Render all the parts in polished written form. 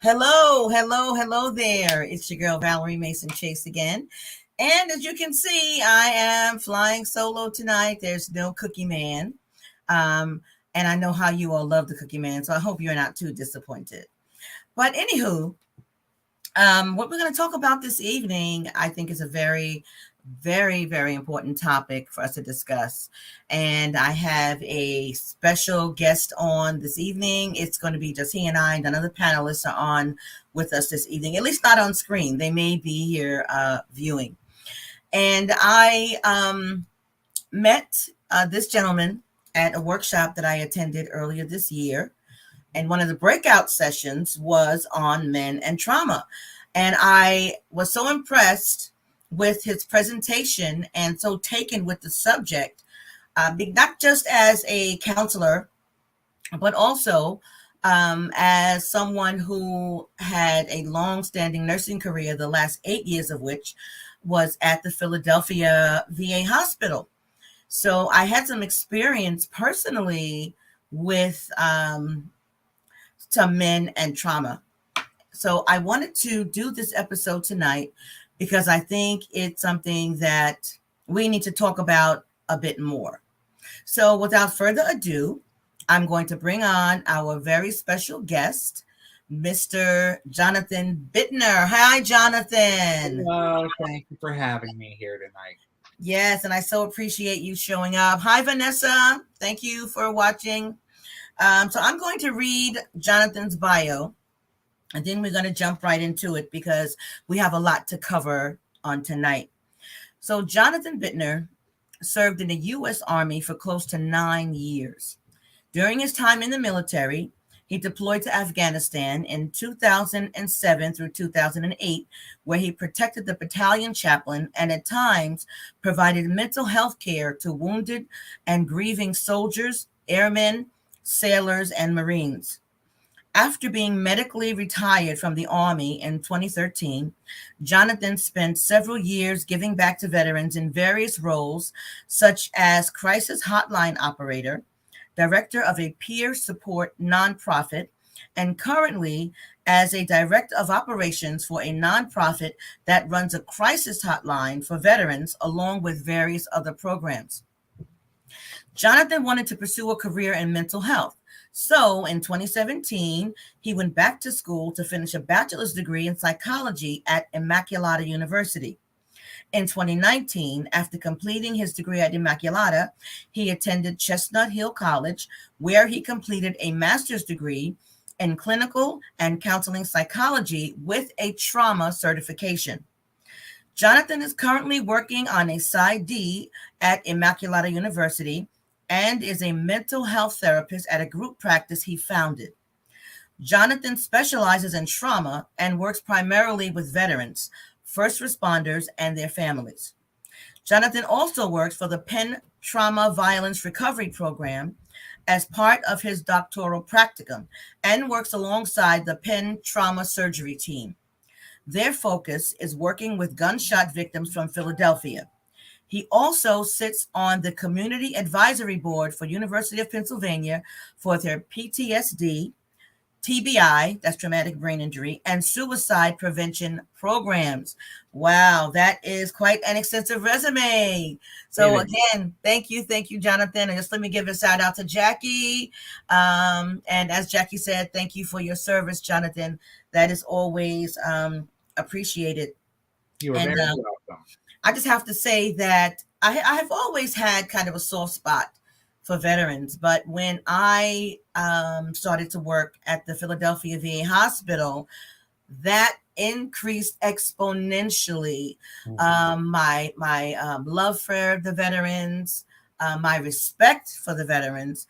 Hello there. It's your girl Valerie Mason Chase again. And as you can see, I am flying solo tonight. There's no Cookie Man. Um, and I know how you all love the Cookie Man, so I hope you're not too disappointed. But anywho, what we're going to talk about this evening, I think, is a very important topic for us to discuss. And I have a special guest on this evening. It's going to be just he and I. None of the panelists are on with us this evening, at least not on screen. They may be here viewing. And I met this gentleman at a workshop that I attended earlier this year. And one of the breakout sessions was on men and trauma. And I was so impressed with his presentation and so taken with the subject, not just as a counselor, but also as someone who had a long-standing nursing career, the last 8 years of which was at the Philadelphia VA hospital. So I had some experience personally with some men and trauma. So I wanted to do this episode tonight because I think it's something that we need to talk about a bit more. So without further ado, I'm going to bring on our very special guest, Mr. Jonathan Bittner. Hi, Jonathan. Hello, thank you for having me here tonight. Yes, and I so appreciate you showing up. Hi, Vanessa. Thank you for watching. So I'm going to read Jonathan's bio, and then we're going to jump right into it because we have a lot to cover on tonight. So Jonathan Bittner served in the U.S. Army for close to 9 years. During his time in the military, he deployed to Afghanistan in 2007 through 2008, where he protected the battalion chaplain and at times provided mental health care to wounded and grieving soldiers, airmen, sailors, and Marines. After being medically retired from the Army in 2013, Jonathan spent several years giving back to veterans in various roles, such as crisis hotline operator, director of a peer support nonprofit, and currently as a director of operations for a nonprofit that runs a crisis hotline for veterans, along with various other programs. Jonathan wanted to pursue a career in mental health. So in 2017, he went back to school to finish a bachelor's degree in psychology at Immaculata University. In 2019, after completing his degree at Immaculata, he attended Chestnut Hill College, where he completed a master's degree in clinical and counseling psychology with a trauma certification. Jonathan is currently working on a PsyD at Immaculata University and is a mental health therapist at a group practice he founded. Jonathan specializes in trauma and works primarily with veterans, first responders, and their families. Jonathan also works for the Penn Trauma Violence Recovery Program as part of his doctoral practicum and works alongside the Penn Trauma Surgery Team. Their focus is working with gunshot victims from Philadelphia. He also sits on the Community Advisory Board for University of Pennsylvania for their PTSD, TBI, that's traumatic brain injury, and suicide prevention programs. Wow, that is quite an extensive resume. So again, thank you, Jonathan. And just let me give a shout out to Jackie. And as Jackie said, thank you for your service, Jonathan. That is always appreciated. You are very welcome. I just have to say that I have always had kind of a soft spot for veterans, but when I started to work at the Philadelphia VA hospital, that increased exponentially my love for the veterans, my respect for the veterans,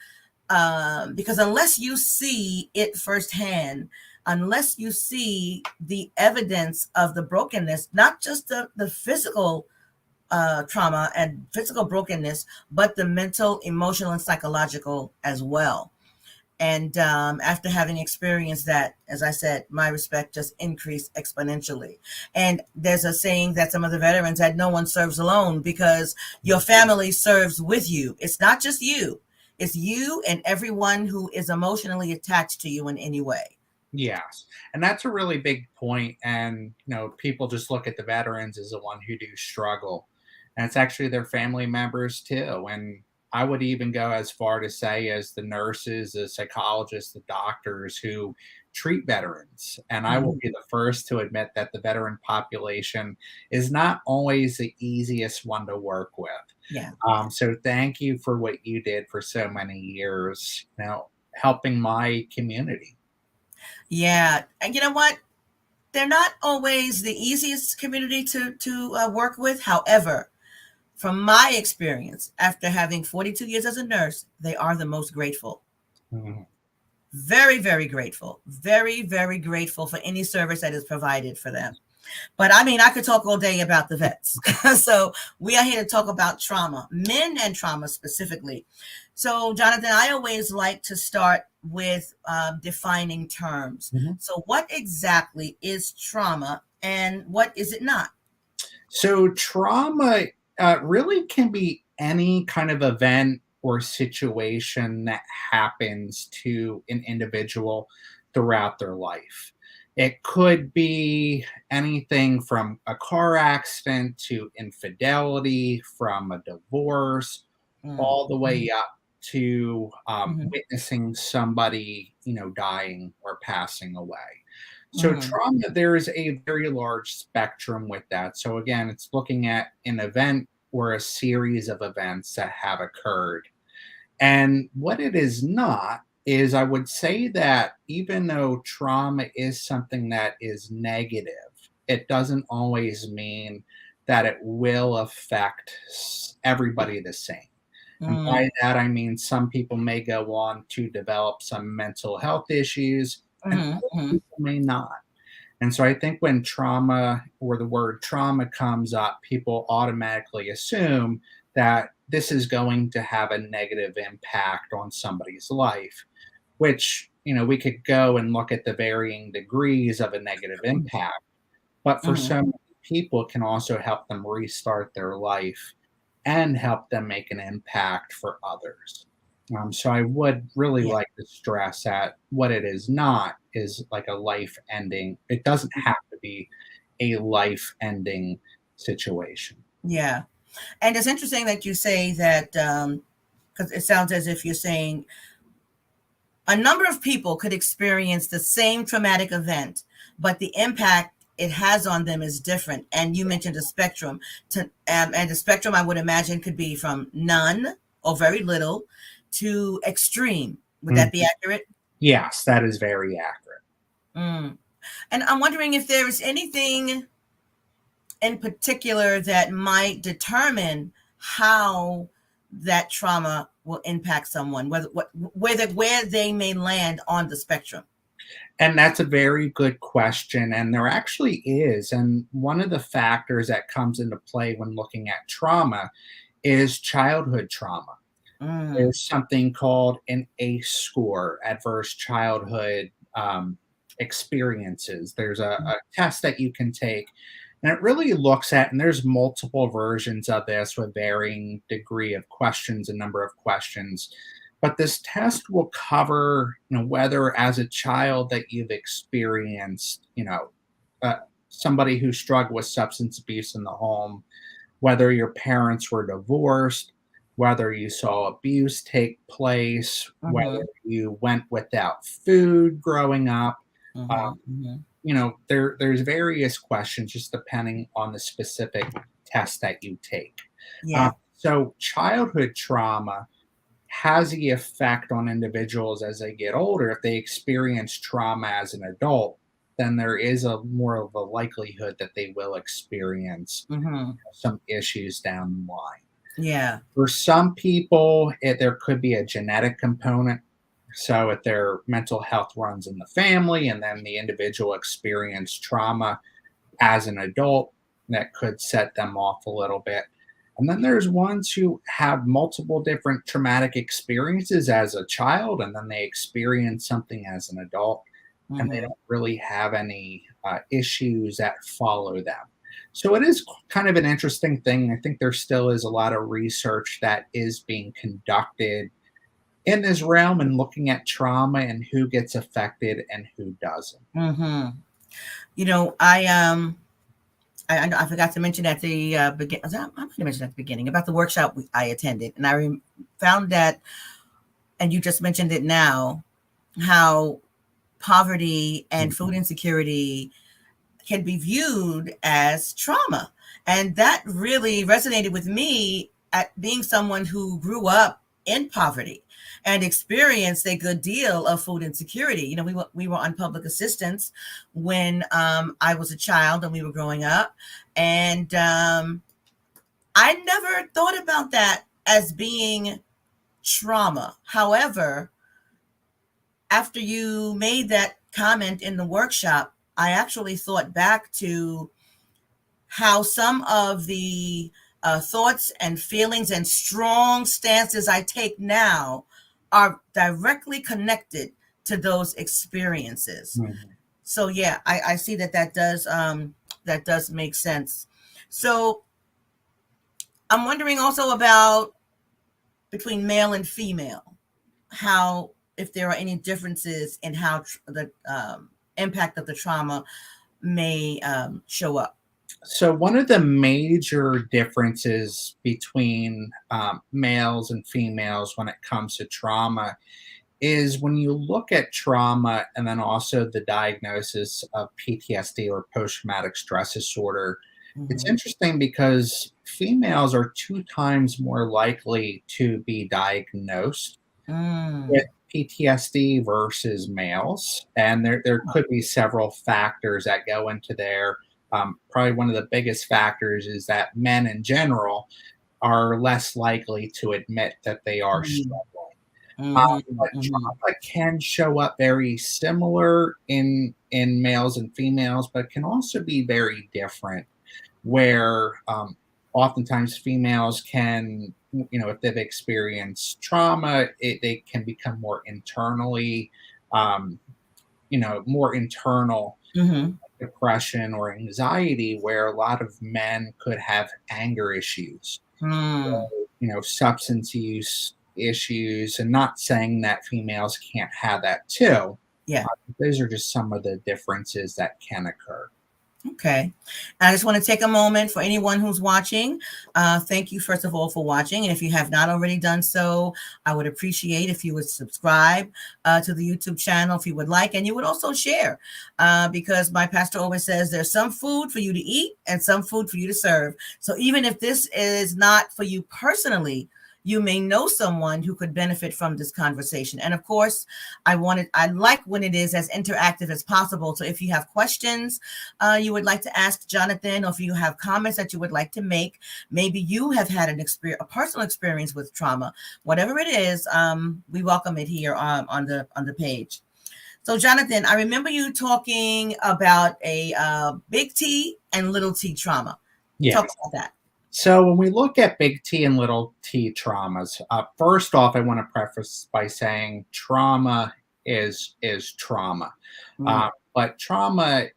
because unless you see it firsthand, unless you see the evidence of the brokenness, not just the physical trauma and physical brokenness, but the mental, emotional, and psychological as well. And after having experienced that, as I said, my respect just increased exponentially. And there's a saying that some of the veterans had, no one serves alone, because your family serves with you. It's not just you. It's you and everyone who is emotionally attached to you in any way. Yes. And that's a really big point. And, people just look at the veterans as the one who do struggle. And it's actually their family members too. And I would even go as far to say as the nurses, the psychologists, the doctors who treat veterans. And I will Mhm. be the first to admit that the veteran population is not always the easiest one to work with. Yeah. So thank you for what you did for so many years, helping my community. Yeah. And you know what? They're not always the easiest community to work with. However, from my experience, after having 42 years as a nurse, they are the most grateful. Mhm. Very, very grateful. Very, very grateful for any service that is provided for them. But I mean, I could talk all day about the vets. So we are here to talk about trauma, men and trauma specifically. So, Jonathan, I always like to start with defining terms. Mhm. So, what exactly is trauma and what is it not? So trauma really can be any kind of event or situation that happens to an individual throughout their life. It could be anything from a car accident to infidelity, from a divorce, Mm, all the way up to mhm, witnessing somebody, dying or passing away. So mhm, trauma, there is a very large spectrum with that. So again, it's looking at an event or a series of events that have occurred. And what it is not is I would say that even though trauma is something that is negative, it doesn't always mean that it will affect everybody the same. And by mm, that, I mean some people may go on to develop some mental health issues, and mhm, other mhm. people may not. And so I think when trauma or the word trauma comes up, people automatically assume that this is going to have a negative impact on somebody's life, which, we could go and look at the varying degrees of a negative impact. But for Mhm. so many people, it can also help them restart their life and help them make an impact for others. So I would really Yeah. like to stress that what it is not is like a life ending. It doesn't have to be a life ending situation. Yeah. And it's interesting that you say that because it sounds as if you're saying a number of people could experience the same traumatic event, but the impact it has on them is different. And you mentioned a spectrum, and the spectrum I would imagine could be from none or very little to extreme. Would Mm, that be accurate? yes, that is very accurate. Mm. And I'm wondering if there is anything in particular that might determine how that trauma will impact someone, where they may land on the spectrum. And that's a very good question. And there actually is. And one of the factors that comes into play when looking at trauma is childhood trauma. Mm, There's something called an ACE score, adverse childhood experiences. There's a test that you can take, and it really looks at, and there's multiple versions of this with varying degree of questions and number of questions. But this test will cover, whether as a child that you've experienced, uh, somebody who struggled with substance abuse in the home, whether your parents were divorced, whether you saw abuse take place, whether mhm, you went without food growing up. mhm, mhm. There's various questions just depending on the specific test that you take. Yeah. So childhood trauma has the effect on individuals as they get older. If they experience trauma as an adult, then there is a more of a likelihood that they will experience Mhm. some issues down the line. Yeah. For some people, there could be a genetic component. So, if their mental health runs in the family and then the individual experienced trauma as an adult, that could set them off a little bit. And then there's ones who have multiple different traumatic experiences as a child, and then they experience something as an adult, and they Mhm. don't really have any issues that follow them. So it is kind of an interesting thing. I think there still is a lot of research that is being conducted in this realm and looking at trauma and who gets affected and who doesn't. Mm-hmm. You know, I forgot to mention at the beginning. I might have mentioned at the beginning about the workshop I attended, and I found that, and you just mentioned it now, how poverty and food insecurity can be viewed as trauma, and that really resonated with me at being someone who grew up in poverty and experienced a good deal of food insecurity. You know, we were on public assistance when I was a child and we were growing up, and I never thought about that as being trauma. However, after you made that comment in the workshop, I actually thought back to how some of the thoughts and feelings and strong stances I take now are directly connected to those experiences. Mhm. So yeah, I see that does make sense. So I'm wondering also about between male and female, how if there are any differences in how the impact of the trauma may show up. So, one of the major differences between males and females when it comes to trauma is when you look at trauma and then also the diagnosis of PTSD or post traumatic stress disorder. It's Mm-hmm. interesting because females are 2 times more likely to be diagnosed with Mm. PTSD versus males, and there could be several factors that go into there. Probably one of the biggest factors is that men in general are less likely to admit that they are Mm. struggling. Mm-hmm. But Mm-hmm. trauma can show up very similar in males and females, but can also be very different. Where oftentimes females can, if they've experienced trauma, they can become more internally, um, more internal Mm-hmm. depression or anxiety, where a lot of men could have anger issues, Mm. substance use issues, and not saying that females can't have that too. Yeah. Those are just some of the differences that can occur. Okay. I just want to take a moment for anyone who's watching. Thank you, first of all, for watching. And if you have not already done so, I would appreciate if you would subscribe to the YouTube channel if you would like. And you would also share because my pastor always says there's some food for you to eat and some food for you to serve. So even if this is not for you personally, you may know someone who could benefit from this conversation. And of course, I like when it is as interactive as possible. So if you have questions you would like to ask Jonathan, or if you have comments that you would like to make, maybe you have had a personal experience with trauma, whatever it is, we welcome it here on the page. So Jonathan, I remember you talking about a big T and little T trauma. Yeah. Talk about that. So when we look at big T and little t traumas, first off, I want to preface by saying trauma is trauma, Mm. but trauma,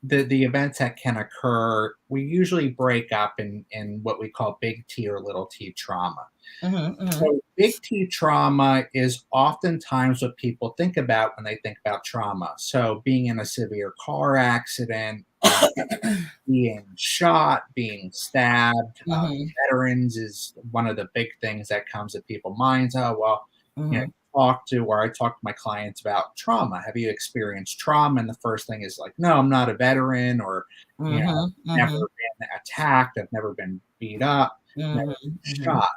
the events that can occur, we usually break up in what we call big T or little T trauma. Mm-hmm, mm-hmm. So big T trauma is oftentimes what people think about when they think about trauma. So being in a severe car accident, being shot, being stabbed, Mm-hmm, veterans is one of the big things that comes to people's minds. Oh, well, mm-hmm, I talk to my clients about trauma. Have you experienced trauma? And the first thing is like, no, I'm not a veteran, or, mm-hmm, never mm-hmm, been attacked. I've never been beat up, never mm-hmm, been mm-hmm. shot.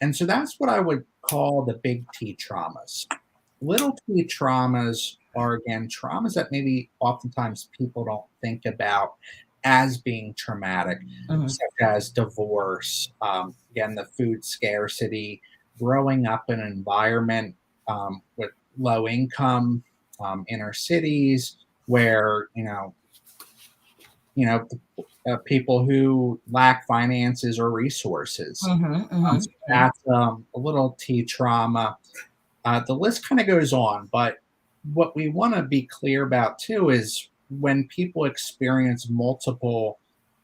And so that's what I would call the big T traumas. Little T traumas are, again, traumas that maybe oftentimes people don't think about as being traumatic, Mm-hmm. such as divorce, again, the food scarcity, growing up in an environment with low income, inner cities, where you know people who lack finances or resources. Mm-hmm, So mm-hmm. that's a little T trauma. The list kind of goes on, but what we want to be clear about too is when people experience multiple,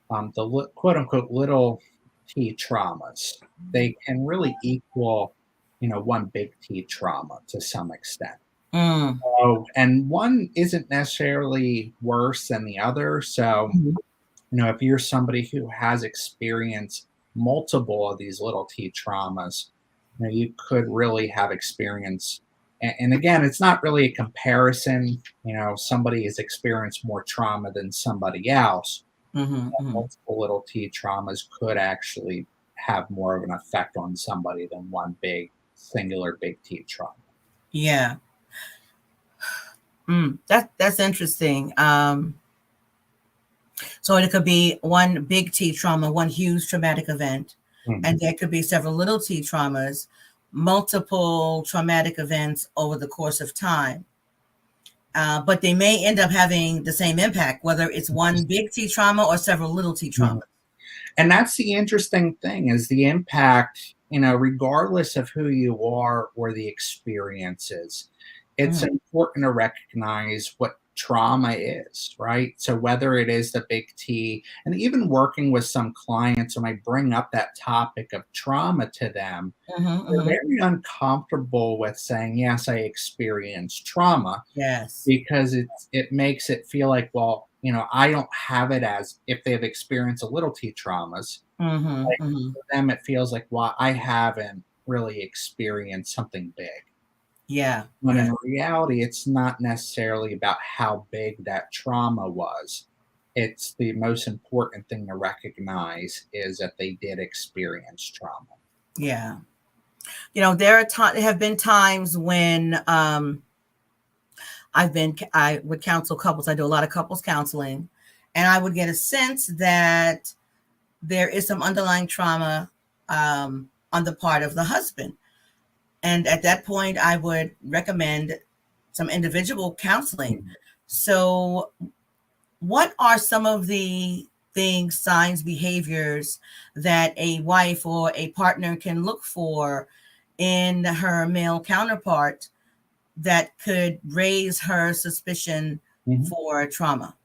quote unquote little T traumas, they can really equal one big T trauma to some extent. Mm. Oh, and one isn't necessarily worse than the other. So, Mhm. if you're somebody who has experienced multiple of these little T traumas, you could really have experience. And again, it's not really a comparison. Somebody has experienced more trauma than somebody else. Mhm. Mhm. Multiple little T traumas could actually have more of an effect on somebody than one big, singular big T trauma. Yeah. That's interesting. So it could be one big T trauma, one huge traumatic event, and Mhm. there could be several little T traumas, multiple traumatic events over the course of time. But they may end up having the same impact, whether it's one big T trauma or several little T Mhm. traumas. And that's the interesting thing is the impact, regardless of who you are or the experiences. It's Mm, important to recognize what trauma is, right? So whether it is the big T, and even working with some clients, when I bring up that topic of trauma to them, mhm, they're mhm. very uncomfortable with saying, yes, I experienced trauma Yes. because it makes it feel like, well, I don't have it as if they've experienced a little T traumas. Mhm, Like mhm. for them, it feels like, well, I haven't really experienced something big. Yeah, When yeah, in reality, it's not necessarily about how big that trauma was. It's the most important thing to recognize is that they did experience trauma. yeah. There have been times when I would counsel couples. I do a lot of couples counseling, and I would get a sense that there is some underlying trauma on the part of the husband. And at that point, I would recommend some individual counseling. Mhm. So, what are some of the things, signs, behaviors that a wife or a partner can look for in her male counterpart that could raise her suspicion Mhm. for trauma?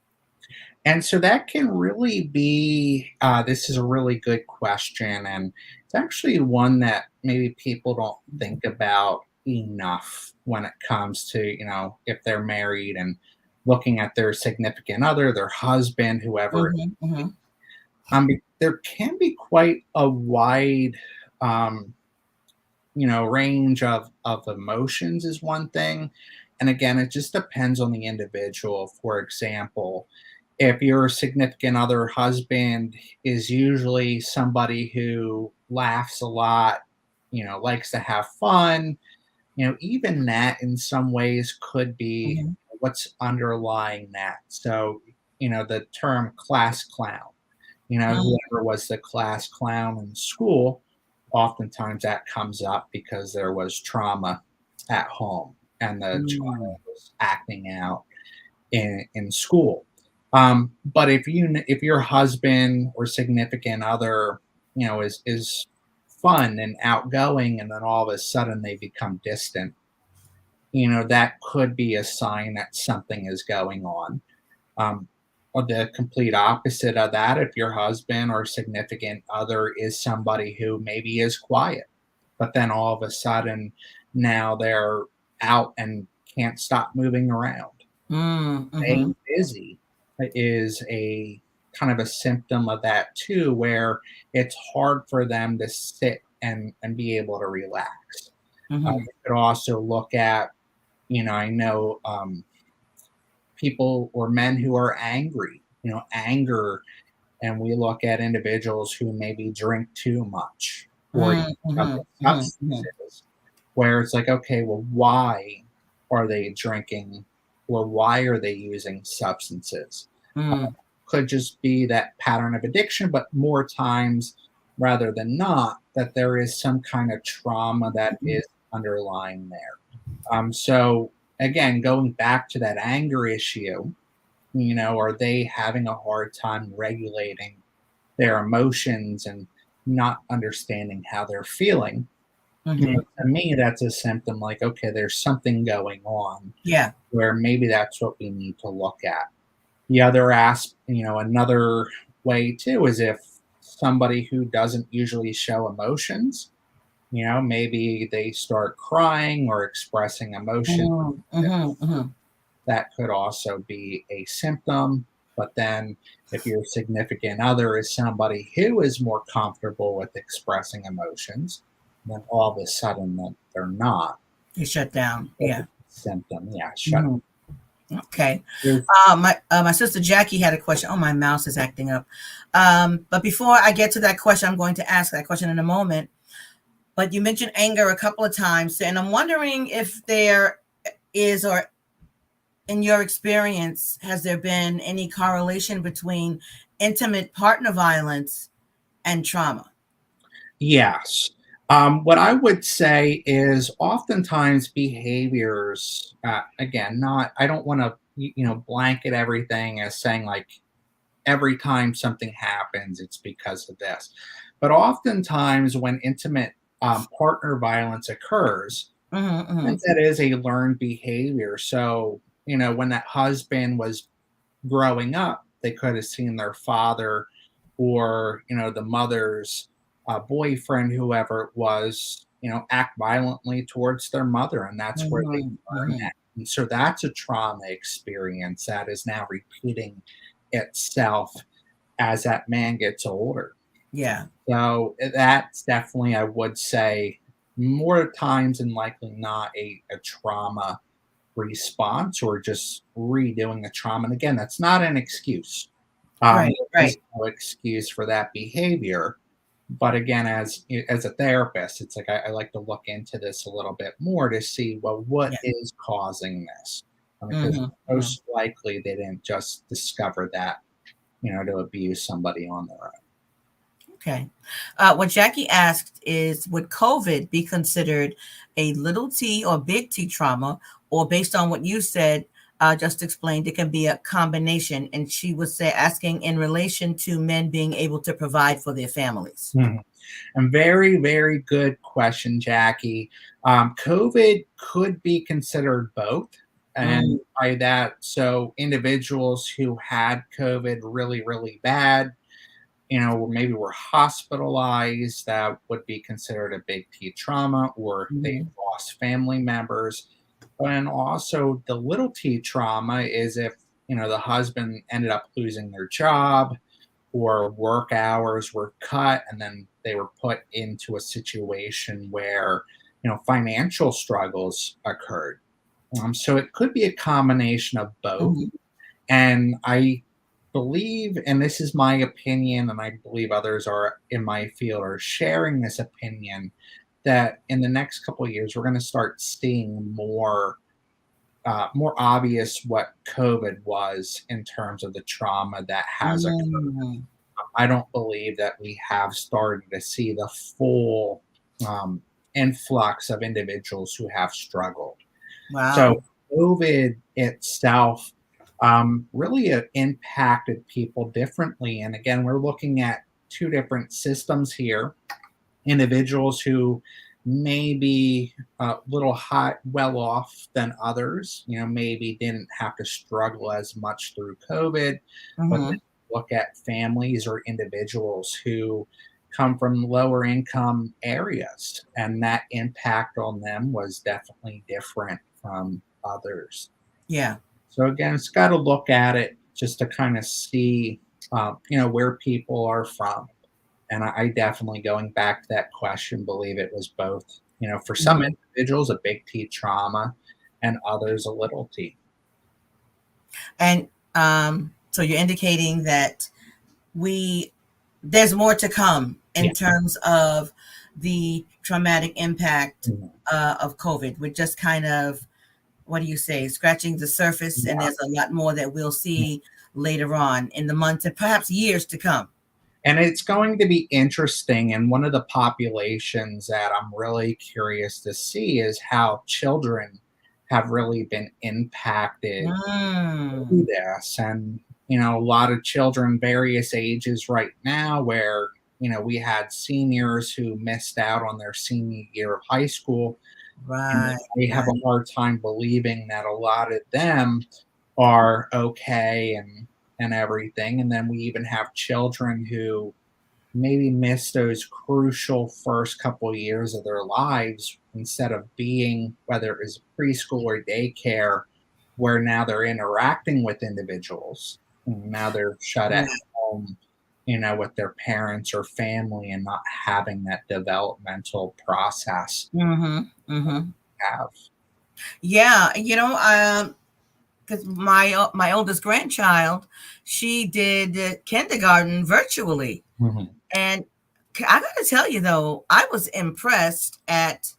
And so that can really be, this is a really good question. And it's actually one that maybe people don't think about enough when it comes to, if they're married and looking at their significant other, their husband, whoever. Mhm, mhm, There can be quite a wide, um, range of emotions is one thing. And again, it just depends on the individual. For example, if your significant other husband is usually somebody who laughs a lot, likes to have fun, even that in some ways could be mhm, what's underlying that. So, the term class clown, mhm, whoever was the class clown in school, oftentimes that comes up because there was trauma at home and the mm, child was acting out in school. But if your husband or significant other, is fun and outgoing, and then all of a sudden they become distant, that could be a sign that something is going on. Um, or the complete opposite of that, if your husband or significant other is somebody who maybe is quiet, but then all of a sudden now they're out and can't stop moving around, mm, staying mhm, busy is a kind of a symptom of that too, where it's hard for them to sit and be able to relax. mhm, You could also look at, I know people or men who are angry, anger, and we look at individuals who maybe drink too much or use mm, other mhm, mhm, mhm, substances, where it's like, okay, well, why are they drinking or why are they using substances? mm, Could just be that pattern of addiction, but more times rather than not, that there is some kind of trauma that mhm, is underlying there. So again, going back to that anger issue, are they having a hard time regulating their emotions and not understanding how they're feeling? mhm. To me, that's a symptom like, okay, there's something going on Yeah. where maybe that's what we need to look at. The other another way too is if somebody who doesn't usually show emotions, Maybe they start crying or expressing emotion. Mhm, mhm, mhm. That could also be a symptom. But then, if your significant other is somebody who is more comfortable with expressing emotions, then all of a sudden they're not. You shut down. That's a Yeah. symptom. Yeah, shut. Mhm. Okay. There's, My sister Jackie had a question. Oh, my mouse is acting up. But before I get to that question, I'm going to ask that question in a moment. But you mentioned anger a couple of times, and I'm wondering if there is, or in your experience, has there been any correlation between intimate partner violence and trauma? yes. What I would say is oftentimes behaviors, again, not, I don't want to, blanket everything as saying like every time something happens, it's because of this. But oftentimes, when intimate partner violence occurs, Hmm, hmm. that is a learned behavior. So, when that husband was growing up, they could have seen their father or, the mother's boyfriend, whoever it was, act violently towards their mother. And that's where they Hmm, learn hmm. that. And so that's a trauma experience that is now repeating itself as that man gets older. Yeah. So that's definitely, I would say, more times than likely not a trauma response or just redoing a trauma. And again, that's not an excuse. Right. There's Right. no excuse for that behavior. But again, as a therapist, it's like I like to look into this a little bit more to see, well, what Yeah. is causing this? Because Hmm, hmm. most likely they didn't just discover that, to abuse somebody on their own. Okay. What Jackie asked is, would COVID be considered a little t or big T trauma, or based on what you said, just explained, it can be a combination? And she was asking in relation to men being able to provide for their families. Mhm. And very, very good question, Jackie. COVID could be considered both. And Mm, by that, so individuals who had COVID really, really bad, maybe were hospitalized, that would be considered a big T trauma, or they mhm, lost family members. And also, the little t trauma is if, the husband ended up losing their job or work hours were cut and then they were put into a situation where, financial struggles occurred. So it could be a combination of both. mhm, And I believe, and this is my opinion, and I believe others are in my field are sharing this opinion, that in the next couple of years we're going to start seeing more obvious what COVID was in terms of the trauma that has occurred. mhm. I don't believe that we have started to see the full um, influx of individuals who have struggled. So Wow. COVID itself really impacted people differently. And again, we're looking at two different systems here. Individuals who may be a little well off than others, maybe didn't have to struggle as much through COVID, but then Hmm. look at families or individuals who come from lower income areas, and that impact on them was definitely different from others. Yeah. So again, it's got to look at it just to kind of see, where people are from. And I definitely, going back to that question, believe it was both. For some Mhm. individuals, a big T trauma, and others a little T. And so you're indicating that we there's more to come Yeah. in terms of the traumatic impact Mhm. of COVID. We're just kind of, what do you say, scratching the surface, and Yeah. there's a lot more that we'll see later on in the months and perhaps years to come. And it's going to be interesting. And one of the populations that I'm really curious to see is how children have really been impacted through Mm, this. And, a lot of children, various ages right now, where, we had seniors who missed out on their senior year of high school. And right, they have right. a hard time believing that a lot of them are okay and everything. And then we even have children who maybe miss those crucial first couple years of their lives instead of being, whether it was preschool or daycare, where now they're interacting with individuals. And now they're shut at Right. home, with their parents or family and not having that developmental process Mm-hmm. Mm-hmm. have. Yeah. Because my oldest grandchild, she did kindergarten virtually, Mhm. and I got to tell you though, I was impressed at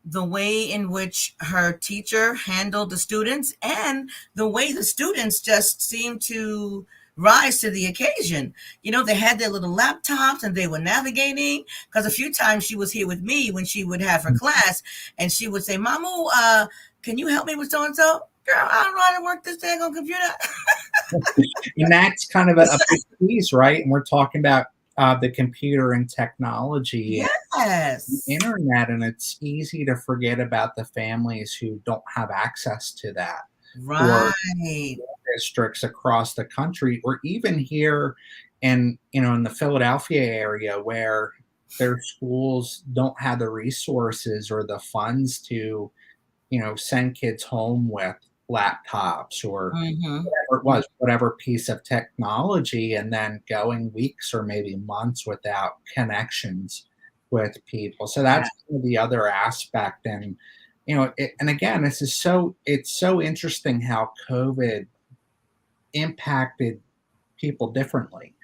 the way in which her teacher handled the students and the way the students just seemed to rise to the occasion. They had their little laptops and they were navigating, because a few times she was here with me when she would have her class, and she would say, Mamu, can you help me with so and so? Girl, I don't know how to work this daggone computer. And that's kind of a big piece, right? And we're talking about the computer and technology and the Yes. internet, and it's easy to forget about the families who don't have access to that, or Right. districts across the country, or even here in the Philadelphia area where their schools don't have the resources or the funds to send kids home with laptops or Mm-hmm. whatever it was, whatever piece of technology, and then going weeks or maybe months without connections with people. So Yeah. that's kind of the other aspect. And and again, it's so interesting how COVID impacted people differently,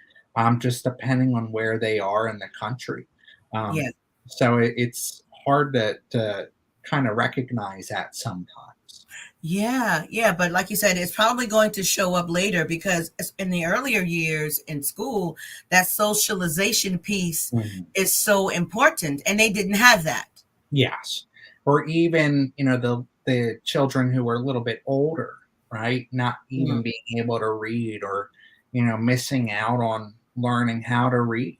just depending on where they are in the country. Um, Yeah. so it's hard to kind of recognize that sometimes. Yeah, yeah, but like you said, it's probably going to show up later, because in the earlier years in school, that socialization piece Mhm. is so important, and they didn't have that. Yes. Or even, the children who were a little bit older, right? Not Mm, even being able to read, or, missing out on learning how to read.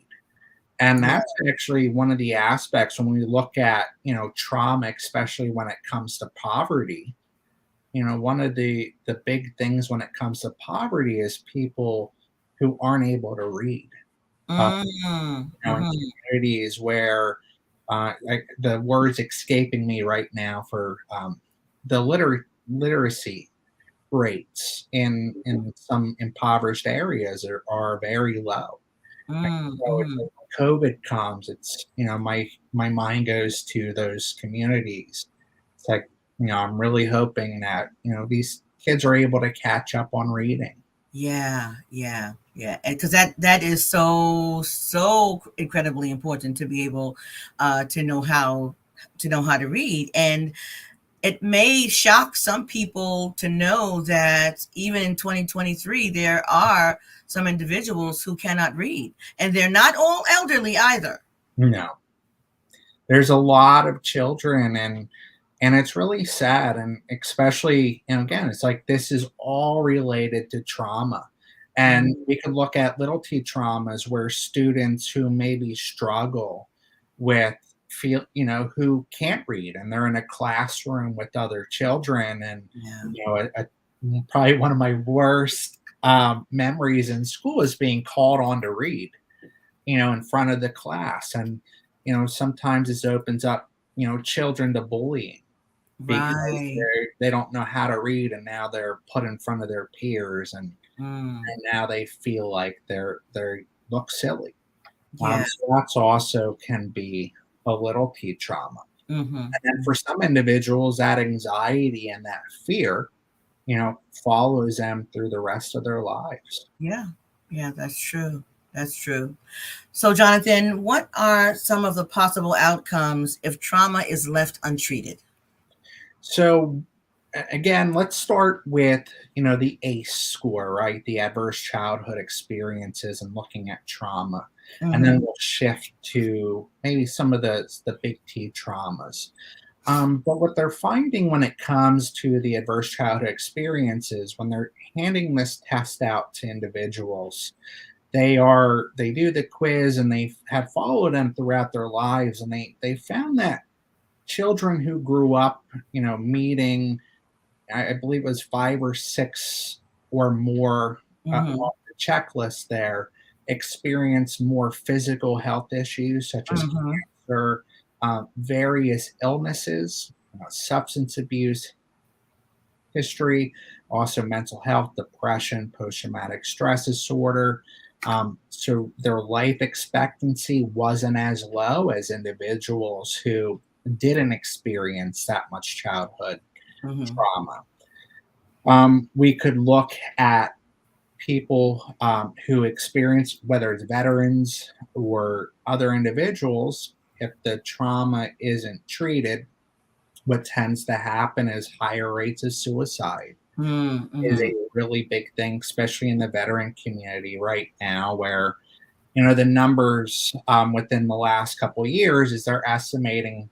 And yeah. that's actually one of the aspects when we look at, trauma, especially when it comes to poverty. One of the big things when it comes to poverty is people who aren't able to read. Uh, Mm, in mhm. communities where the words escaping me right now for the literacy rates in some impoverished areas are very low. And Mm, so it's mhm. like when COVID comes, it's my mind goes to those communities. It's like I'm really hoping that these kids are able to catch up on reading. Yeah, yeah, yeah, and because that is so incredibly important to be able to know how to read. And it may shock some people to know that even in 2023, there are some individuals who cannot read, and they're not all elderly either. No, there's a lot of children, and it's really sad, and especially, again, it's like this is all related to trauma. And Mm, we could look at little t traumas where students who maybe struggle with who can't read, and they're in a classroom with other children, and yeah. probably one of my worst memories in school is being called on to read in front of the class. And, sometimes this opens up, children to bullying because Right. they don't know how to read, and now they're put in front of their peers, Mm, and now they feel like they look silly. yeah. So that's also can be a little T trauma. Hmm. And then for some individuals, that anxiety and that fear, follows them through the rest of their lives. Yeah. Yeah, that's true. That's true. So, Jonathan, what are some of the possible outcomes if trauma is left untreated? So again, let's start with the ACE score, right? The adverse childhood experiences, and looking at trauma, and then Hmm. we'll shift to maybe some of the big T traumas. But what they're finding when it comes to the adverse childhood experiences, when they're handing this test out to individuals, they do the quiz, and they have followed them throughout their lives, and they found that children who grew up, meeting, I believe it was 5 or 6 or more Hmm. off the checklist there. experience more physical health issues such as Mm-hmm. cancer, various illnesses, substance abuse history, also mental health, depression, post traumatic stress disorder. So their life expectancy wasn't as low as individuals who didn't experience that much childhood Mm-hmm. trauma. We could look at people who experience, whether it's veterans or other individuals, if the trauma isn't treated, what tends to happen is higher rates of suicide is Mm-hmm. a really big thing, especially in the veteran community right now, where the numbers within the last couple of years is they're estimating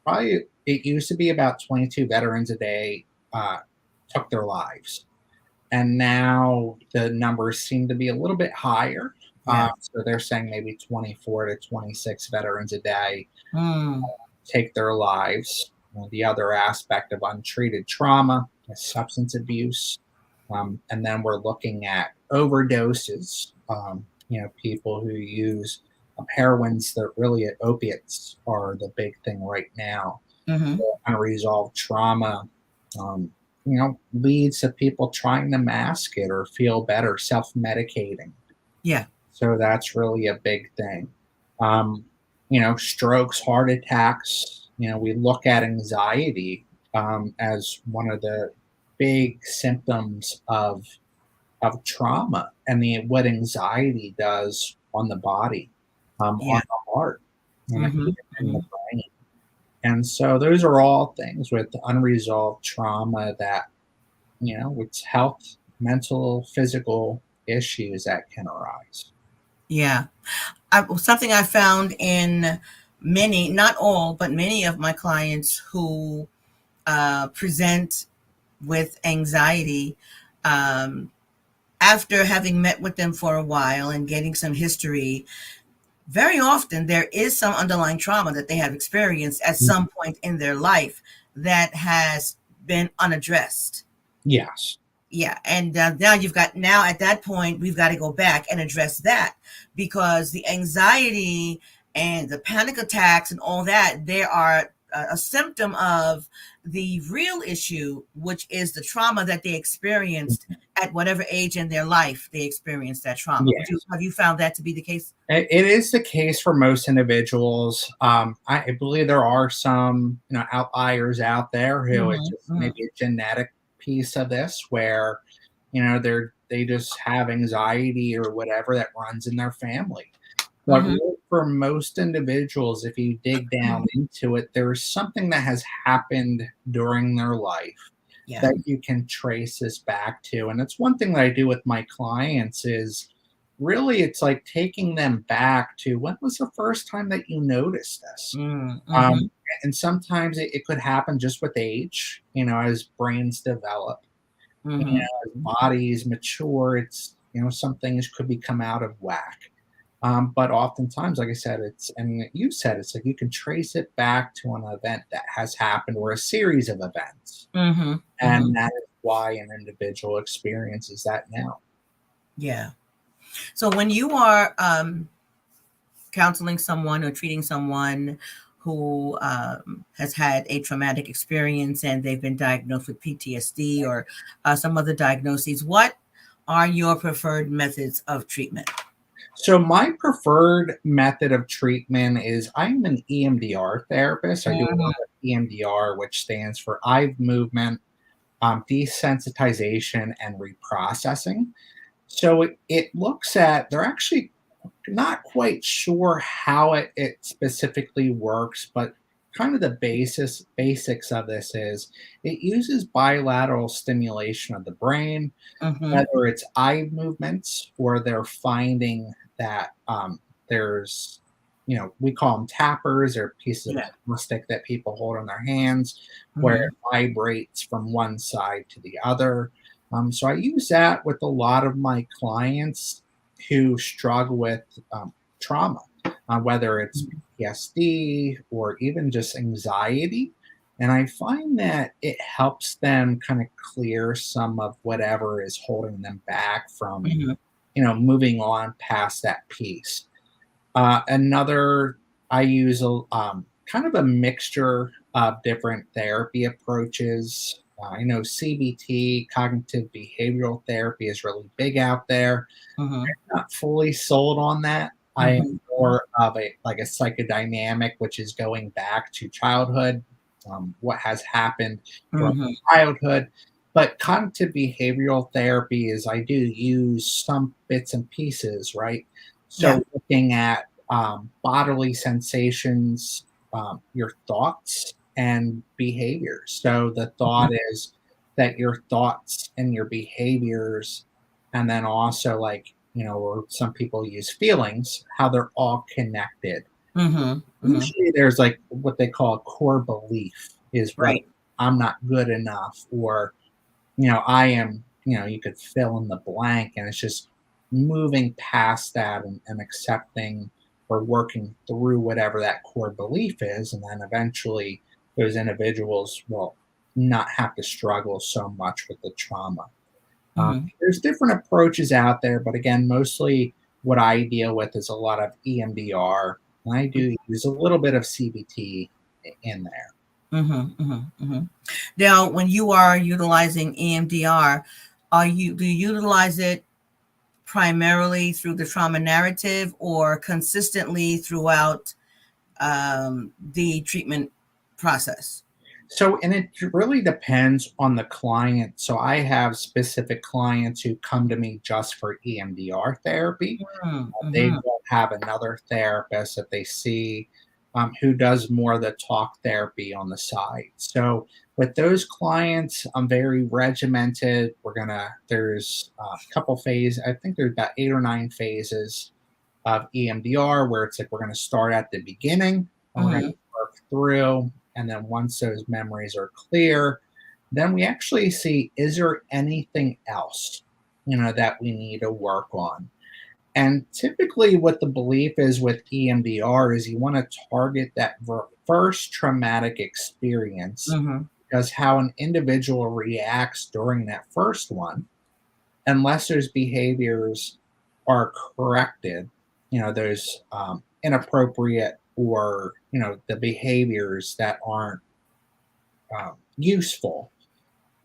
probably it used to be about 22 veterans a day uh, took their lives, and now the numbers seem to be a little bit higher. Yeah. So they're saying maybe 24 to 26 veterans a day Mm. take their lives. The other aspect of untreated trauma is substance abuse. And then we're looking at overdoses. People who use heroines, that really opiates are the big thing right now. Mm-hmm. Unresolved trauma, um, leads to people trying to mask it or feel better, self medicating. Yeah. So that's really a big thing. Um, Strokes, heart attacks. We look at anxiety as one of the big symptoms of trauma and what anxiety does on the body, Yeah. on the heart, and Mm-hmm. even in the Mm-hmm. brain. And so those are all things with unresolved trauma that, it's health, mental, physical issues that can arise. Yeah. Something I found in many, not all, but many of my clients who present with anxiety, um, after having met with them for a while and getting some history, very often there is some underlying trauma that they have experienced at Mhm. some point in their life that has been unaddressed. Yes. Yeah, and now at that point we've got to go back and address that, because the anxiety and the panic attacks and all that, they are a symptom of the real issue, which is the trauma that they experienced Mhm. at whatever age in their life they experienced that trauma. Would you Yes. have you found that to be the case? It is the case for most individuals. I believe there are some, outliers out there who it's Hmm. just Hmm. maybe a genetic piece of this where, they just have anxiety or whatever that runs in their family. But Hmm. really for most individuals, if you dig down into it, there's something that has happened during their life Yeah. that you can trace this back to. And it's one thing that I do with my clients is really it's like taking them back to when was the first time that you noticed this? Mm-hmm. Um, and sometimes it could happen just with age, as brains develop, Mm-hmm. as bodies mature, it's, some things could become out of whack. But oftentimes, like I said, and you said, it's like you can trace it back to an event that has happened or a series of events. Mm-hmm. Mm-hmm. And that is why an individual experiences that now. Yeah. So when you are counseling someone or treating someone who has had a traumatic experience and they've been diagnosed with PTSD or some other diagnoses, what are your preferred methods of treatment? So my preferred method of treatment is I'm an EMDR therapist. I do a Mhm. lot of EMDR, which stands for eye movement, desensitization, and reprocessing. So it looks at, they're actually not quite sure how it specifically works, but kind of the basics of this is it uses bilateral stimulation of the brain, Mhm. whether it's eye movements or they're finding that there's, we call them tappers or pieces of Yeah. plastic that people hold in their hands where Mhm. it vibrates from one side to the other. So I use that with a lot of my clients who struggle with trauma, whether it's PTSD or even just anxiety. And I find that it helps them kind of clear some of whatever is holding them back from, Mhm. moving on past that piece. Another, I use a kind of a mixture of different therapy approaches. I know CBT, cognitive behavioral therapy, is really big out there. Mm-hmm. Not fully sold on that. I am Mm-hmm. more of a psychodynamic, which is going back to childhood, what has happened during Mm-hmm. childhood. But cognitive behavioral therapy is, I do use some bits and pieces, right? Yeah. So looking at bodily sensations, your thoughts and behaviors. So the thought is that your thoughts and your behaviors, and then also, like, or some people use feelings, how they're all connected. Mm-hmm. Mm-hmm. Usually there's like what they call a core belief, is whether Right. I'm not good enough, or I am, you could fill in the blank, and it's just moving past that, and accepting or working through whatever that core belief is. And then eventually those individuals will not have to struggle so much with the trauma. Mm-hmm. There's different approaches out there, but again, mostly what I deal with is a lot of EMDR, and I do use a little bit of CBT in there. Mm-hmm. Mm-hmm. Mm-hmm. Now, when you are utilizing EMDR, do you utilize it primarily through the trauma narrative or consistently throughout the treatment process? So, and it really depends on the client. So, I have specific clients who come to me just for EMDR therapy. They Mm-hmm. will have another therapist that they see, who does more of the talk therapy on the side. So, with those clients, I'm very regimented. There's a couple phases. I think there's about 8 or 9 phases of EMDR, where it's like we're going to start at the beginning and we're going Mm-hmm. to work through. And then once those memories are clear, then we actually see, is there anything else, that we need to work on? And typically, what the belief is with EMDR is you want to target that first traumatic experience, Mm-hmm. because how an individual reacts during that first one, unless those behaviors are corrected, those inappropriate, or the behaviors that aren't useful,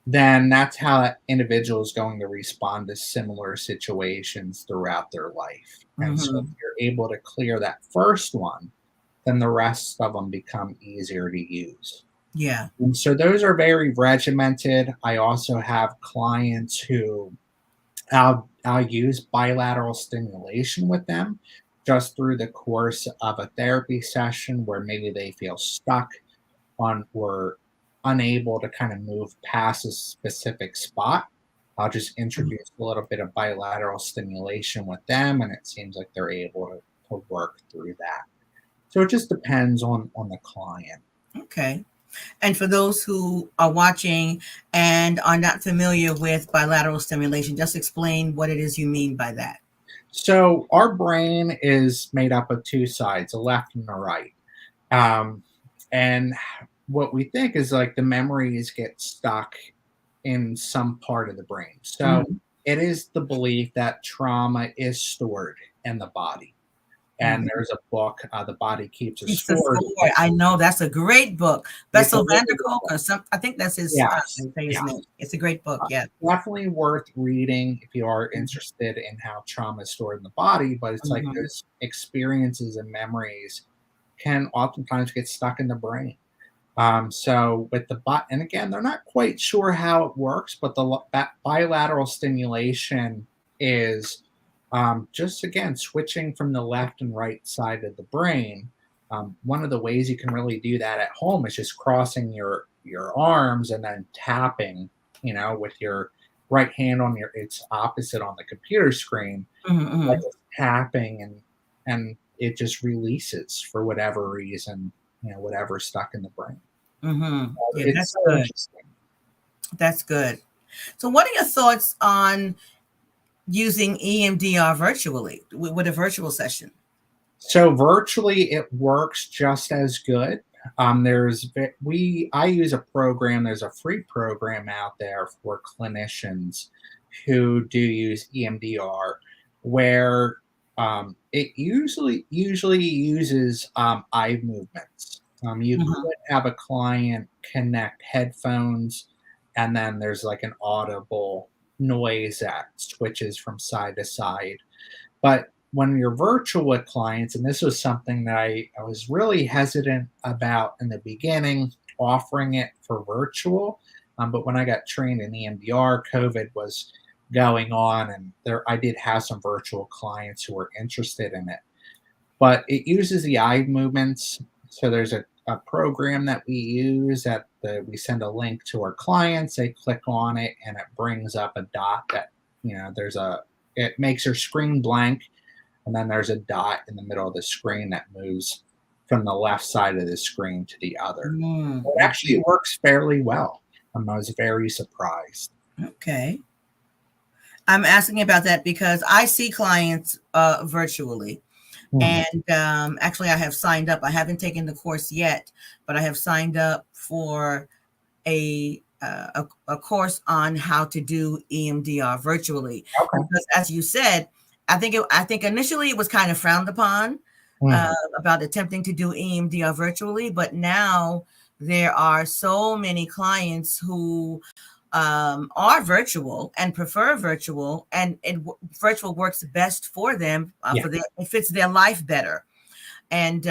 then that's how that individual is going to respond to similar situations throughout their life. And so if Mm-hmm. you're able to clear that first one, then the rest of them become easier to use. Yeah. And so those are very regimented. I also have clients who I'll use bilateral stimulation with them just through the course of a therapy session, where maybe they feel stuck on, or unable to kind of move past a specific spot. I'll just introduce a little bit of bilateral stimulation with them, and it seems like they're able to work through that. So it just depends on the client. Okay. And for those who are watching and are not familiar with bilateral stimulation, just explain what it is you mean by that. So our brain is made up of two sides, a left and a right. Um, and what we think is, like, the memories get stuck in some part of the brain. So Mhm. it is the belief that trauma is stored in the body. And Mhm. there's a book, The Body Keeps a Keeps the Score. score. I know that's a great book. It's a Bessel really van der good Kolk, book. or some. I think that's his. Yes, Say his name. yes. It's a great book. Yeah. Definitely worth reading if you are interested in how trauma is stored in the body. But it's like Mhm. those experiences and memories can oftentimes get stuck in the brain. So with the bot, and again, they're not quite sure how it works, but bilateral stimulation is, just, again, switching from the left and right side of the brain. One of the ways you can really do that at home is just crossing your arms and then tapping, with your right hand on it's opposite on the computer screen, Mhm. like, Mhm. just tapping, and it just releases for whatever reason, whatever's stuck in the brain. Mhm. Yeah, It's that's so good. interesting. That's good. So, what are your thoughts on using EMDR virtually with a virtual session? So virtually, it works just as good. I use a program. There's a free program out there for clinicians who do use EMDR, where it usually uses eye movements. You Mhm. could have a client connect headphones, and then there's like an audible noise that switches from side to side. But when you're virtual with clients, and this was something that I was really hesitant about in the beginning, offering it for virtual. But when I got trained in EMDR, COVID was going on, and there I did have some virtual clients who were interested in it. But it uses the eye movements. So there's a program that we use that we send a link to our clients. They click on it, and it brings up a dot that there's a it makes your screen blank, and then there's a dot in the middle of the screen that moves from the left side of the screen to the other. Mm, It actually okay. works fairly well. I was very surprised. Okay. I'm asking about that because I see clients virtually. Mhm. And actually, I have signed up. I haven't taken the course yet, but I have signed up for a course on how to do EMDR virtually. Okay. Because, as you said, I think initially it was kind of frowned upon Mhm. about attempting to do EMDR virtually, but now there are so many clients who are virtual and prefer virtual, and virtual works best for them. Yeah. It fits their life better, and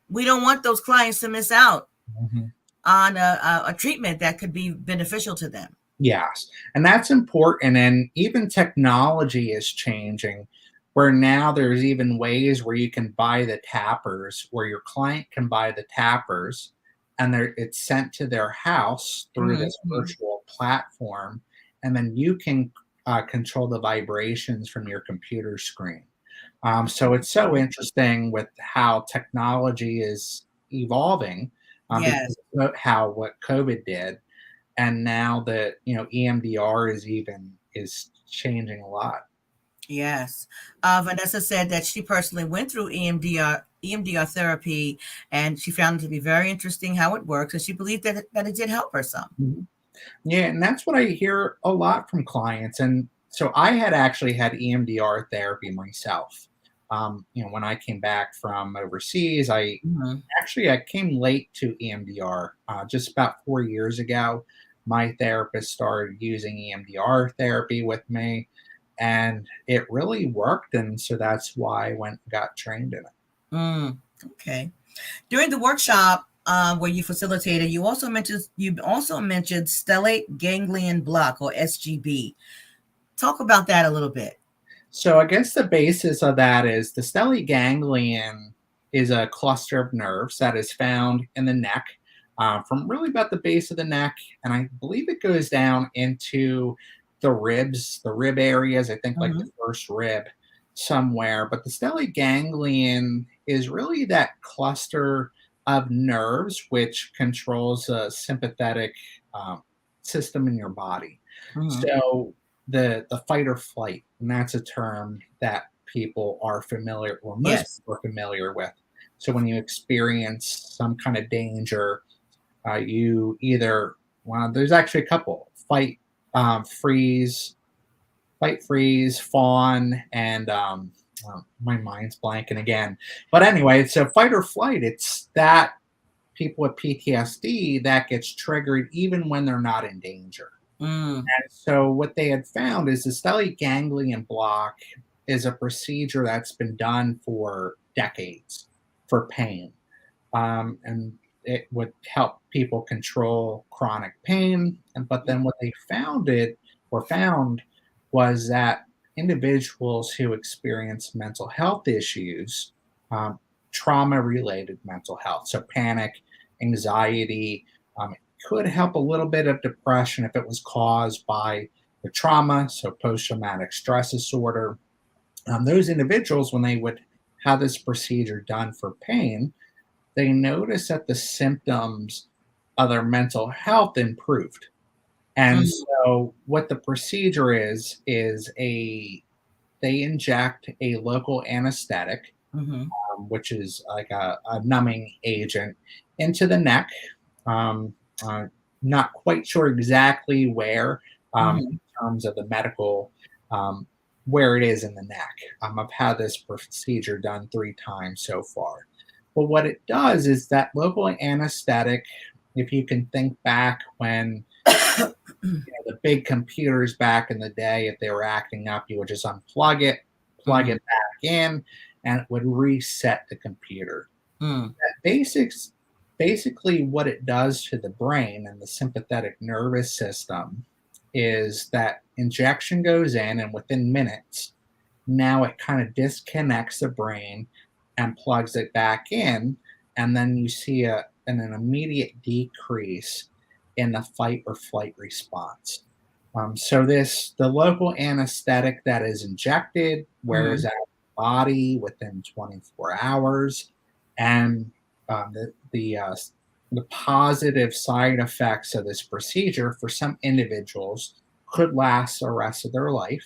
we don't want those clients to miss out Mhm. on a treatment that could be beneficial to them. Yes, and that's important, and even technology is changing, where now there's even ways where you can buy the tappers, where your client can buy the tappers, and it's sent to their house through this Mhm. virtual platform, and then you can, control the vibrations from your computer screen. So it's so interesting with how technology is evolving, Yes. because of how what COVID did, and now that EMDR is changing a lot. Yes. Vanessa said that she personally went through EMDR therapy, and she found it to be very interesting how it works, and she believed that it did help her some. Mhm. Yeah, and that's what I hear a lot from clients. And so I had actually had EMDR therapy myself. When I came back from overseas, Mhm. I came late to EMDR. Just about 4 years ago, my therapist started using EMDR therapy with me, and it really worked. And so that's why I went and got trained in it. Mm, okay. During the workshop where you facilitated, you also mentioned stellate ganglion block, or SGB. Talk about that a little bit. So I guess the basis of that is the stellate ganglion is a cluster of nerves that is found in the neck, from really about the base of the neck, and I believe it goes down into the ribs, the rib areas. I think like the Mhm. first rib somewhere. But the stellate ganglion is really that cluster of nerves which controls a sympathetic um, system in your body. Mhm. So the fight or flight, and that's a term that people are familiar, or most Yes. people are familiar with. So when you experience some kind of danger, you either well, there's actually a couple: fight, freeze, fawn, and my mind's blanking again. But anyway, so fight or flight. It's that people with PTSD that gets triggered even when they're not in danger. Mm. And so what they had found is the stellate ganglion block is a procedure that's been done for decades for pain. And it would help people control chronic pain. But then what they found was that individuals who experience mental health issues, um, trauma related mental health, so panic, anxiety, it could help a little bit of depression if it was caused by the trauma, so post traumatic stress disorder. Those individuals, when they would have this procedure done for pain, they noticed that the symptoms of their mental health improved. And Mm. so what the procedure is a they inject a local anesthetic, Mhm. which is like a numbing agent, into the neck. Um, uh, Not quite sure exactly where, in Mhm. terms of the medical. Um, where it is in the neck. I've had this procedure done 3 times so far. But what it does is that local anesthetic, if you can think back when the big computers back in the day, if they were acting up, you would just unplug it, plug Mhm. it back in, and it would reset the computer. Mm. That basically what it does to the brain and the sympathetic nervous system is that injection goes in, and within minutes, now it kind of disconnects the brain and plugs it back in, and then you see an immediate decrease in the fight or flight response. So the local anesthetic that is injected wears Mhm. out the body within 24 hours, and um, the the uh, the positive side effects of this procedure for some individuals could last the rest of their life.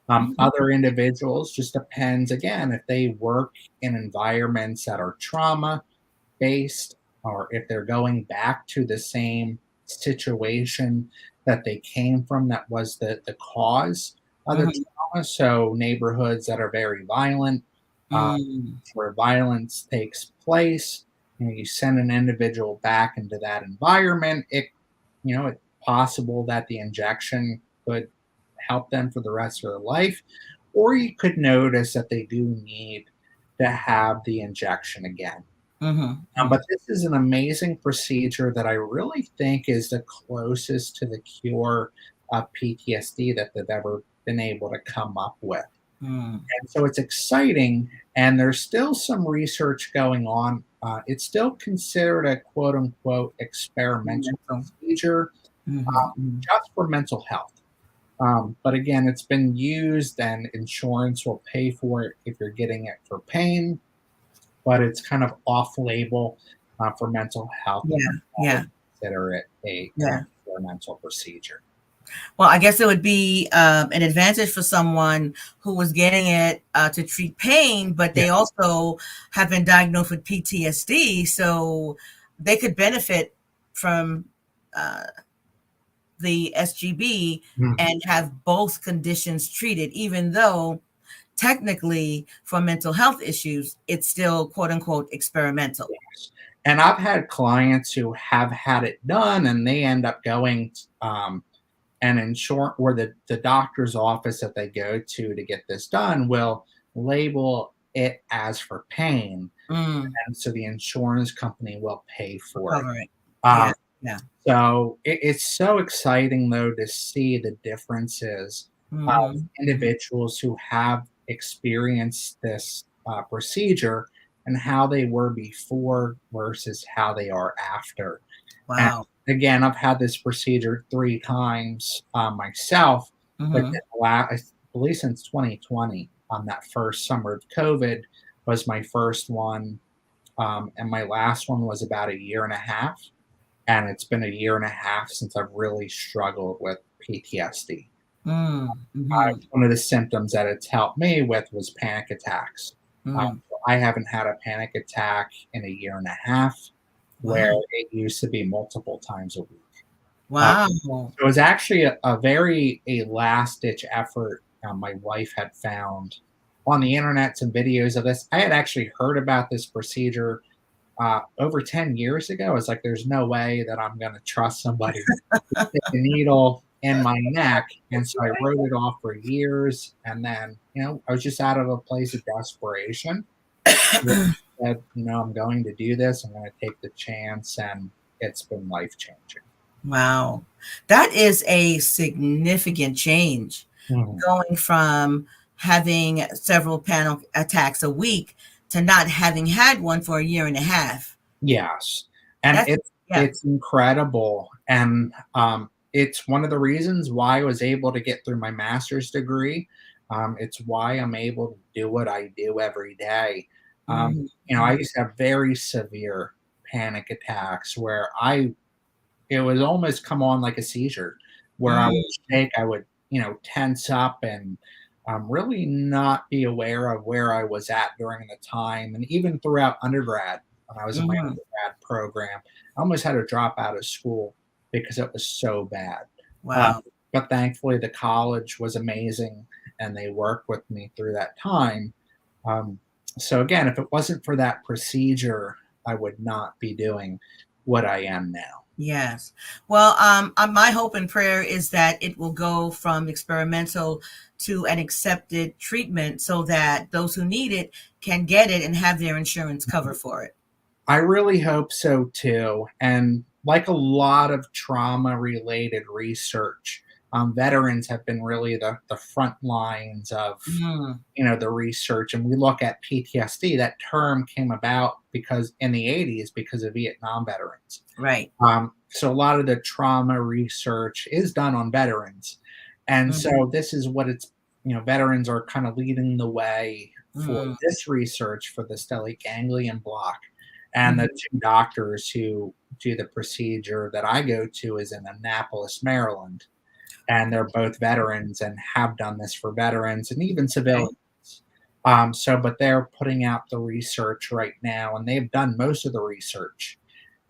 Mhm. Other individuals just depends again if they work in environments that are trauma based, or if they're going back to the same situation that they came from that was the cause of the Mhm. trauma. So neighborhoods that are very violent, uh, Mm. where violence takes place, you send an individual back into that environment. It's possible that the injection could help them for the rest of their life, or you could notice that they do need to have the injection again. Mhm. But Mhm. this is an amazing procedure that I really think is the closest to the cure of PTSD that they've ever been able to come up with. Mm. And so it's exciting, and there's still some research going on. It's still considered a quote unquote experimental Mental. procedure Mhm. Mhm. just for mental health. But again, it's been used, and insurance will pay for it if you're getting it for pain, but it's kind of off label for mental health, and Yeah. that's why I Yeah. consider it an Yeah. experimental procedure. Well, I guess it would be an advantage for someone who was getting it to treat pain, but Yeah. they also have been diagnosed with PTSD, so they could benefit from uh, the SGB Mhm. and have both conditions treated, even though technically for mental health issues, it's still quote unquote experimental. Yes. And I've had clients who have had it done, and they end up going and insure, or the doctor's office that they go to get this done will label it as for pain, Mm, and so the insurance company will pay for it. recover it. Um, Yeah. Yeah. so it's so exciting though to see the differences of Hmm. Hmm. individuals who have experienced this procedure and how they were before versus how they are after. And Wow. again, I've had this procedure 3 times myself, but Hmm. I believe since 2020, that first summer of COVID was my first one, and my last one was about a year and a half. And it's been a year and a half since I've really struggled with PTSD. Mm, hmm. One of the symptoms that it's helped me with was panic attacks. Mm. So I haven't had a panic attack in a year and a half, where Wow. it used to be multiple times a week. Uh, Wow. so it was actually a last ditch effort. My wife had found on the internet some videos of this. I had actually heard about this procedure over 10 years ago. I was like, there's no way that I'm going to trust somebody to stick a needle in my neck. And so I wrote it off for years. And then, I was just out of a place of desperation. Said, I'm going to do this. I'm going to take the chance. And it's been life changing. Wow. That is a significant change Mhm. going from having several panic attacks a week to not having had one for a year and a half. Yes, and That's it's yeah. it's incredible, and it's one of the reasons why I was able to get through my master's degree. It's why I'm able to do what I do every day. Um, Mhm, I mhm, used to have very severe panic attacks where it would almost come on like a seizure, where I would mm, shake, I would, tense up and really not be aware of where I was at during the time. And even throughout undergrad, when I was in my mhm. undergrad program, I almost had to drop out of school because it was so bad. Uh, Wow. but thankfully, the college was amazing. and they worked with me through that time. So again, if it wasn't for that procedure, I would not be doing what I am now. Yes. Well, my hope and prayer is that it will go from experimental to an accepted treatment so that those who need it can get it and have their insurance cover for it. I really hope so too. And like a lot of trauma related research, veterans have been really the front lines of Mm, the research. And we look at PTSD. That term came about because in the 80s because of Vietnam veterans. right. So a lot of the trauma research is done on veterans, and Mm, so this is what it's veterans are kind of leading the way for mm, this research for the stellate ganglion block. And the mhm. two doctors who do the procedure that I go to is in Annapolis, Maryland, and they're both veterans and have done this for veterans and even Okay. civilians. But they're putting out the research right now, and they've done most of the research,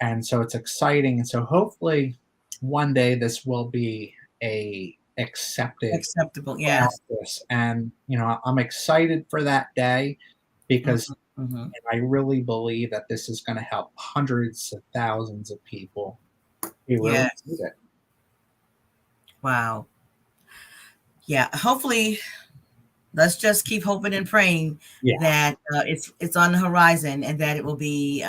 and so it's exciting. And so hopefully, one day this will be a accepted Acceptable. Yes. practice, and I'm excited for that day Mhm, because mhm. I really believe that this is going to help hundreds of thousands of people who really need Yes. it. Wow. Yeah. Hopefully, let's just keep hoping and praying Yeah. that it's on the horizon and that it will be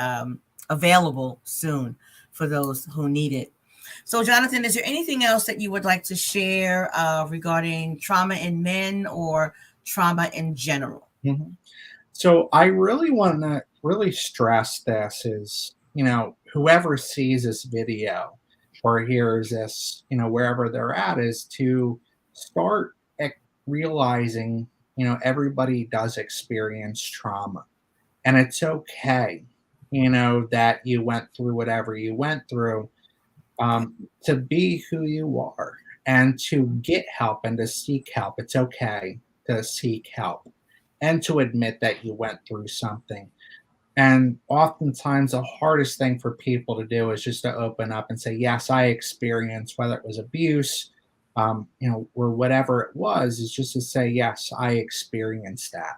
available soon for those who need it. So, Jonathan, is there anything else that you would like to share regarding trauma in men or trauma in general? Mhm. So I really want to really stress this is, whoever sees this video or hears this, wherever they're at, is to start realizing, everybody does experience trauma. And it's okay, that you went through whatever you went through, to be who you are and to get help and to seek help. It's okay to seek help and to admit that you went through something. And oftentimes, the hardest thing for people to do is just to open up and say, "Yes, I experienced," whether it was abuse, or whatever it was, is just to say, "Yes, I experienced that."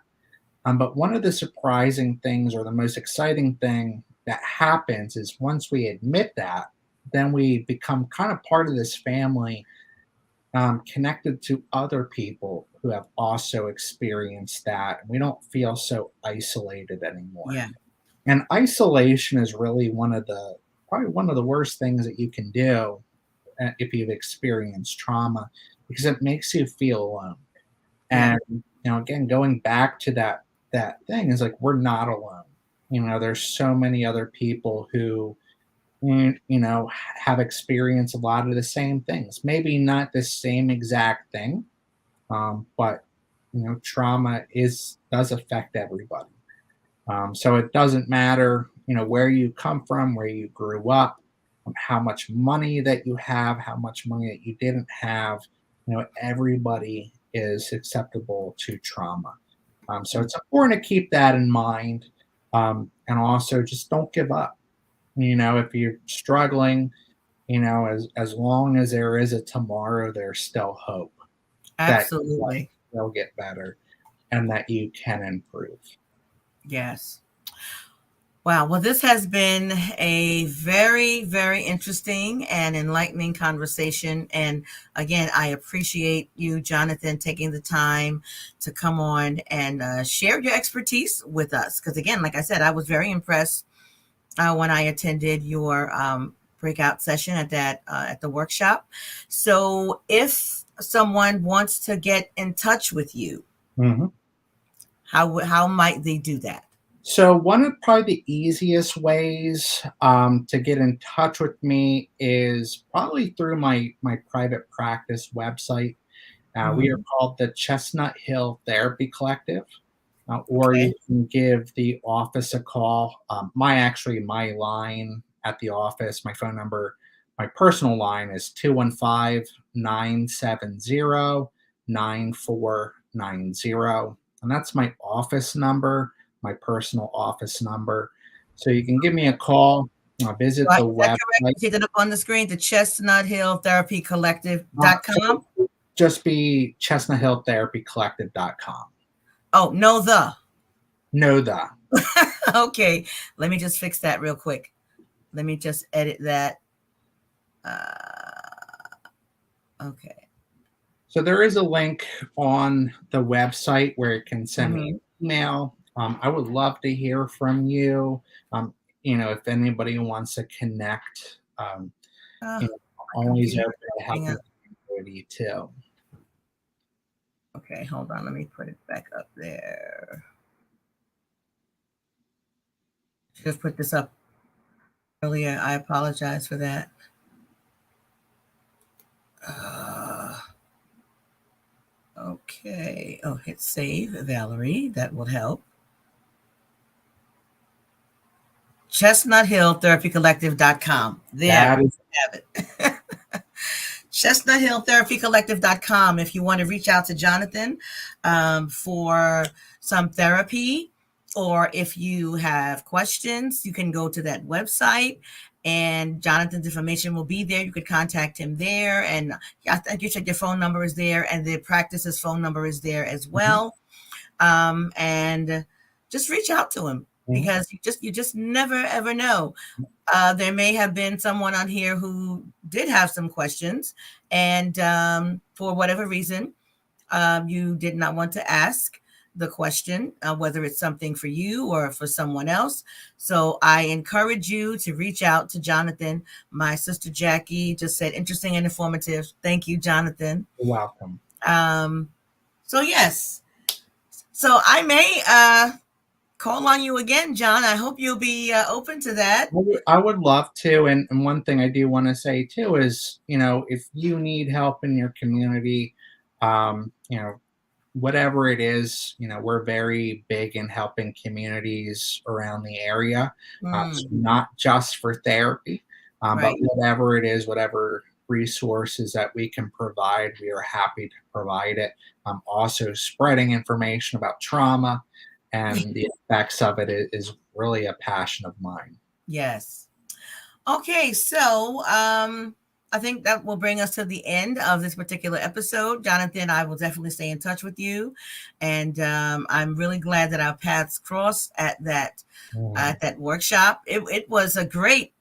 But one of the surprising things, or the most exciting thing that happens, is once we admit that, then we become kind of part of this family, connected to other people who have also experienced that. We don't feel so isolated anymore. Yeah, And isolation is really probably one of the worst things that you can do if you've experienced trauma, because it makes you feel alone. yeah, And again, going back to that thing is like we're not alone. There's so many other people who have experienced a lot of the same things. Maybe not the same exact thing, but trauma does affect everybody. So it doesn't matter, where you come from, where you grew up, how much money that you have, how much money that you didn't have. Everybody is susceptible to trauma. So it's important to keep that in mind, and also just don't give up. If you're struggling, as long as there is a tomorrow, there's still hope that absolutely. will get better and that you can improve. Yes. Wow. Well, this has been a very, very interesting and enlightening conversation. And again, I appreciate you, Jonathan, taking the time to come on and share your expertise with us. Because again, like I said, I was very impressed when I attended your breakout session at the workshop. So, if someone wants to get in touch with you, Mhm. how might they do that? So one of probably the easiest ways to get in touch with me is probably through my private practice website. We are Mhm. called the Chestnut Hill Therapy Collective, or Okay. you can give the office a call. My line at the office, my phone number, my personal line is 215-970-9490. And that's my office number, my personal office number. So you can give me a call, visit Right. the Is that correct? website. You see that up on the screen, the Chestnut Hill Therapy Uh, Collective.com? so just be ChestnutHillTherapyCollective.com. Oh, no, No, the. okay. Let me just fix that real quick. Let me just edit that. Okay. So there is a link on the website where you can send me an email. I would love to hear from you. If anybody wants to connect, always open to helping the community too. Okay, hold on. Let me put it back up there. Just put this up earlier. I apologize for that. Okay. Oh, hit save, Valerie. That will help. ChestnutHillTherapyCollective.com. There you have it. ChestnutHillTherapyCollective.com. If you want to reach out to Jonathan for some therapy, or if you have questions, you can go to that website and Jonathan's information will be there. You could contact him there. And I think you said your phone number is there and the practice's phone number is there as well. And just reach out to him because you just never, ever know. There may have been someone on here who did have some questions and for whatever reason, you did not want to ask the question, whether it's something for you or for someone else. So I encourage you to reach out to Jonathan. My sister Jackie just said interesting and informative. Thank you, Jonathan. You're welcome. So yes. So I may call on you again, John. I hope you'll be open to that. I would love to. And one thing I do want to say too is, if you need help in your community, whatever it is, we're very big in helping communities around the area. So not just for therapy, but whatever it is, whatever resources that we can provide, we are happy to provide it. Also spreading information about trauma and the effects of it is really a passion of mine. Yes. Okay. So, I think that will bring us to the end of this particular episode. Jonathan, I will definitely stay in touch with you. And I'm really glad that our paths crossed at that workshop. It was a great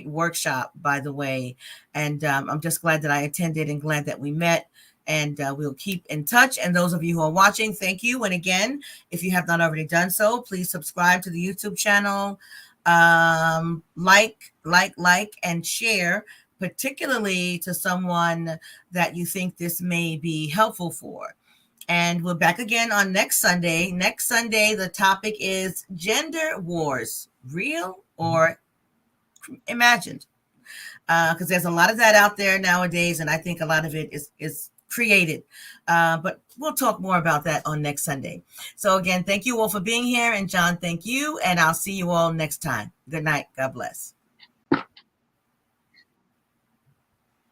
workshop, by the way. And I'm just glad that I attended and glad that we met. And we'll keep in touch. And those of you who are watching, thank you. And again, if you have not already done so, please subscribe to the YouTube channel. Like, and share, particularly to someone that you think this may be helpful for. And we're back again on next Sunday. Next Sunday, the topic is gender wars, real or imagined? Because there's a lot of that out there nowadays, and I think a lot of it is created. But we'll talk more about that on next Sunday. So again, thank you all for being here. And John, thank you. And I'll see you all next time. Good night. God bless.